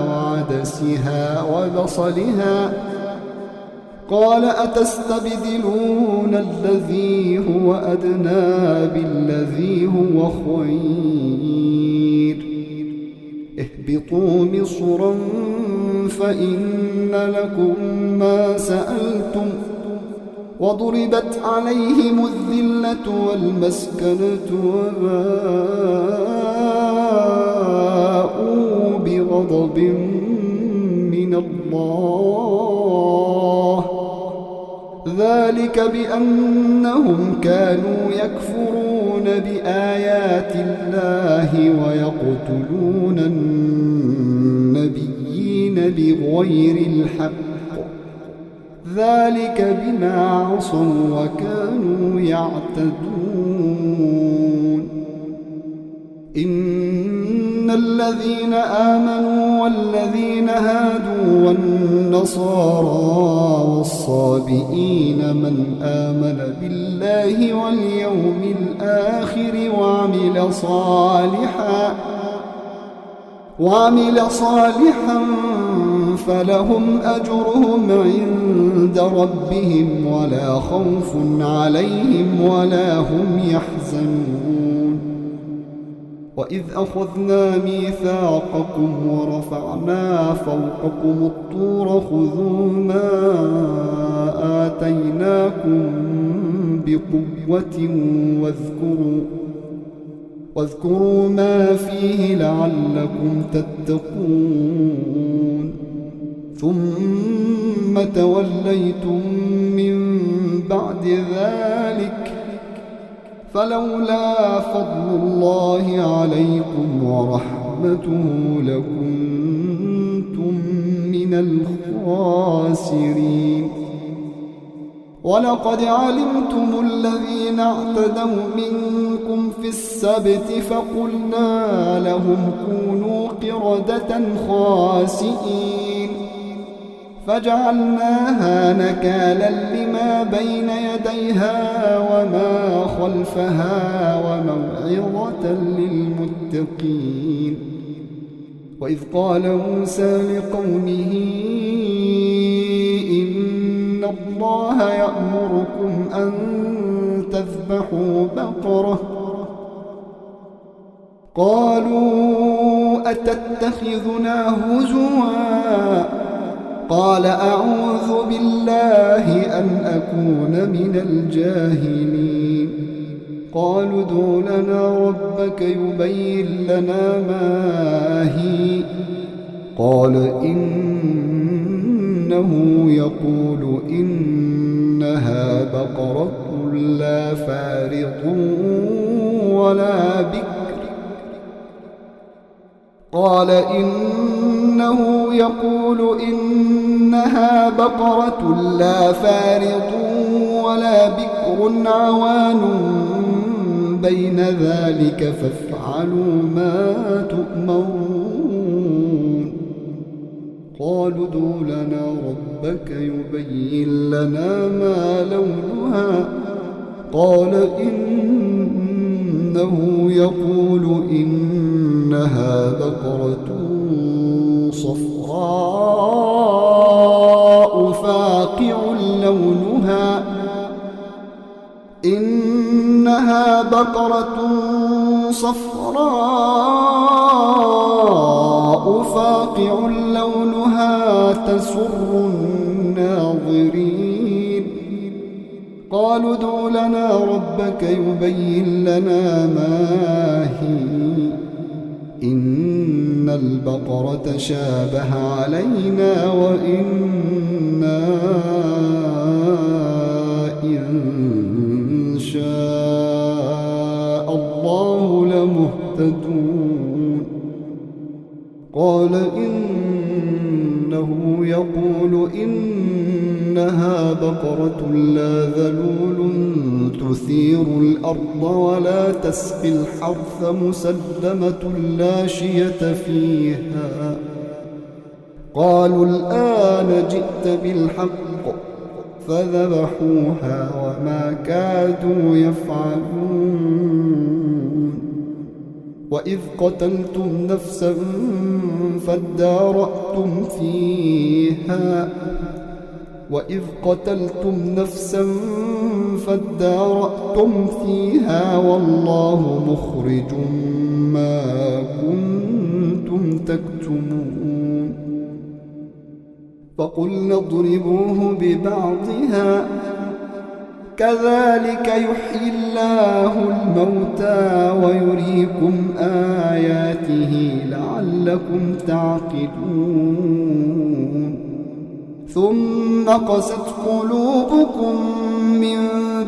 وعدسها وبصلها قال أتستبدلون الذي هو أدنى بالذي هو خير اهبطوا مصرا فإن لكم ما سألتم وضربت عليهم الذلة والمسكنة وباءوا بغضب من الله ذلك بأنهم كانوا يكفرون بآيات الله ويقتلون النبيين بغير الحق ذلك بما عصوا وكانوا يعتدون إن الذين آمنوا والذين هادوا والنصارى والصابئين من آمن بالله واليوم الآخر وعمل صالحا فلهم أجرهم عند ربهم ولا خوف عليهم ولا هم يحزنون وإذ أخذنا ميثاقكم ورفعنا فوقكم الطور خذوا ما آتيناكم بقوة واذكروا ما فيه لعلكم تتقون ثم توليتم من بعد ذلك فلولا فضل الله عليكم ورحمته لكنتم من الخاسرين ولقد علمتم الذين اعتدوا منكم في السبت فقلنا لهم كونوا قردة خاسئين فجعلناها نكالا لما بين يديها وما خلفها وموعظة للمتقين وإذ قال موسى لقومه إن الله يأمركم أن تذبحوا بقرة قالوا أتتخذنا هزوا قال أعوذ بالله أن أكون من الجاهلين قالوا ادع لنا ربك يبين لنا ما هي قال إنه يقول إنها بقرة لا فارض ولا بكر قال إنه يقول إنها بقرة لا فارض ولا بكر عوان بين ذلك فافعلوا ما تؤمرون قالوا ادع لنا ربك يبين لنا ما لونها قال إنه يقول إنها بقرة صفراء فاقع لونها إنها بقرة صفراء فاقع لونها تسر الناظرين قالوا ادع لنا ربك يبين لنا ما هي إن البقرة شابه علينا وإنا إن شاء الله لمهتدون قال إنه يقول إنها بقرة لا ذلول تثير الأرض ولا تسقي الحرث مسلمة لا شية فيها قالوا الآن جئت بالحق فذبحوها وما كادوا يفعلون وإذ قتلتم نفسا فادارأتم فيها وإذ قتلتم نفسا فادارأتم فيها والله مخرج ما كنتم تكتمون فقلنا اضربوه ببعضها كذلك يحيي الله الموتى ويريكم آياته لعلكم تعقلون ثم قست قلوبكم من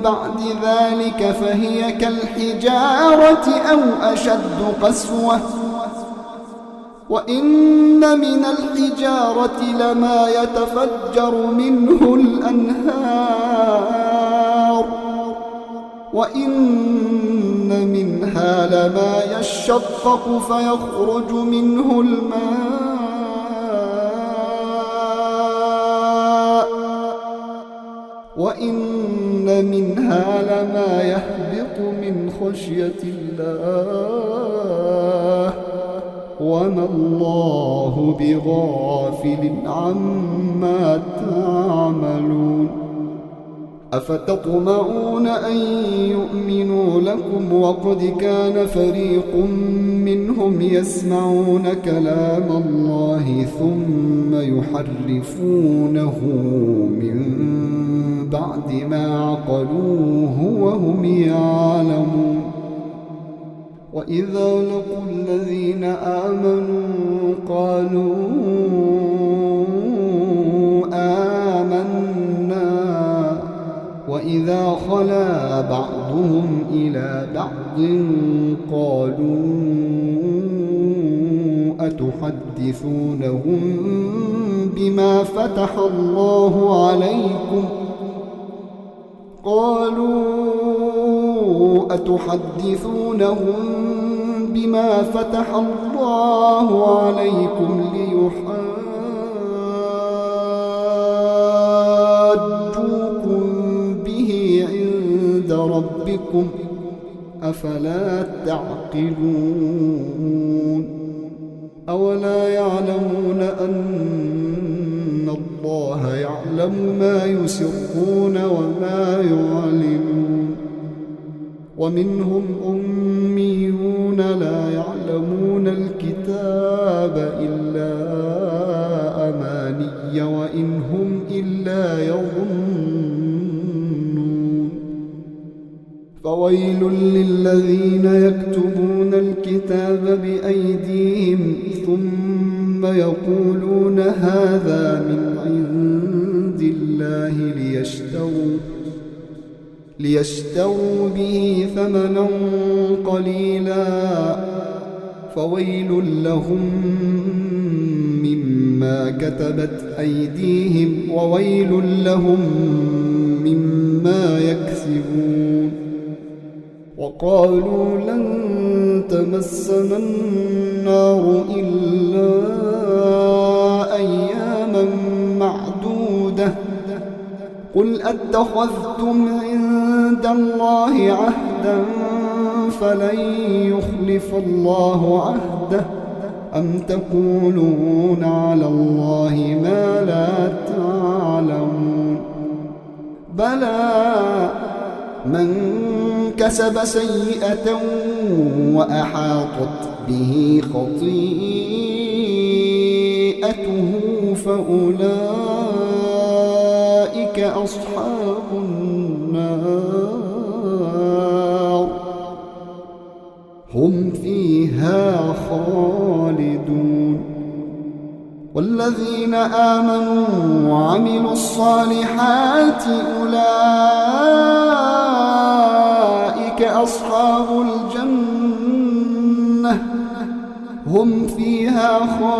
بعد ذلك فهي كالحجارة أو أشد قسوة وإن من الحجارة لما يتفجر منه الأنهار وإن منها لما يشقق فيخرج منه الماء وإن منها لما يهبط من خشية الله وما الله بغافل عما تعملون أفتطمعون أن يؤمنوا لكم وقد كان فريق منهم يسمعون كلام الله ثم يحرفونه من بعد ما عقلوه وهم يعلمون وإذا لقوا الذين آمنوا قالوا آمنا وإذا خلا بعضهم إلى بعض قالوا أتحدثونهم بما فتح الله عليكم أتحدثونهم بما فتح الله عليكم ليحاجوكم به عند ربكم أفلا تعقلون أولا يعلمون أن الله يعلم ما يسرون وما يعلنون ومنهم أميون لا يعلمون الكتاب إلا أماني وإن هم إلا يظنون فويل للذين يكتبون الكتاب بأيديهم ثم يقولون هذا من عند الله ليشتروا به ثمنا قليلا فويل لهم مما كتبت أيديهم وويل لهم مما يكسبون وقالوا لن تمسنا النار إلا أياما معدودة قل أتخذتم عند الله عهدا فلن يخلف الله عهده أم تقولون على الله ما لا تعلمون بلى من كسب سيئة وأحاطت به خطيئته فأولئك أصحاب النار هم فيها خالدون والذين آمنوا وعملوا الصالحات أولئك أصحاب الجنة هم فيها خالدون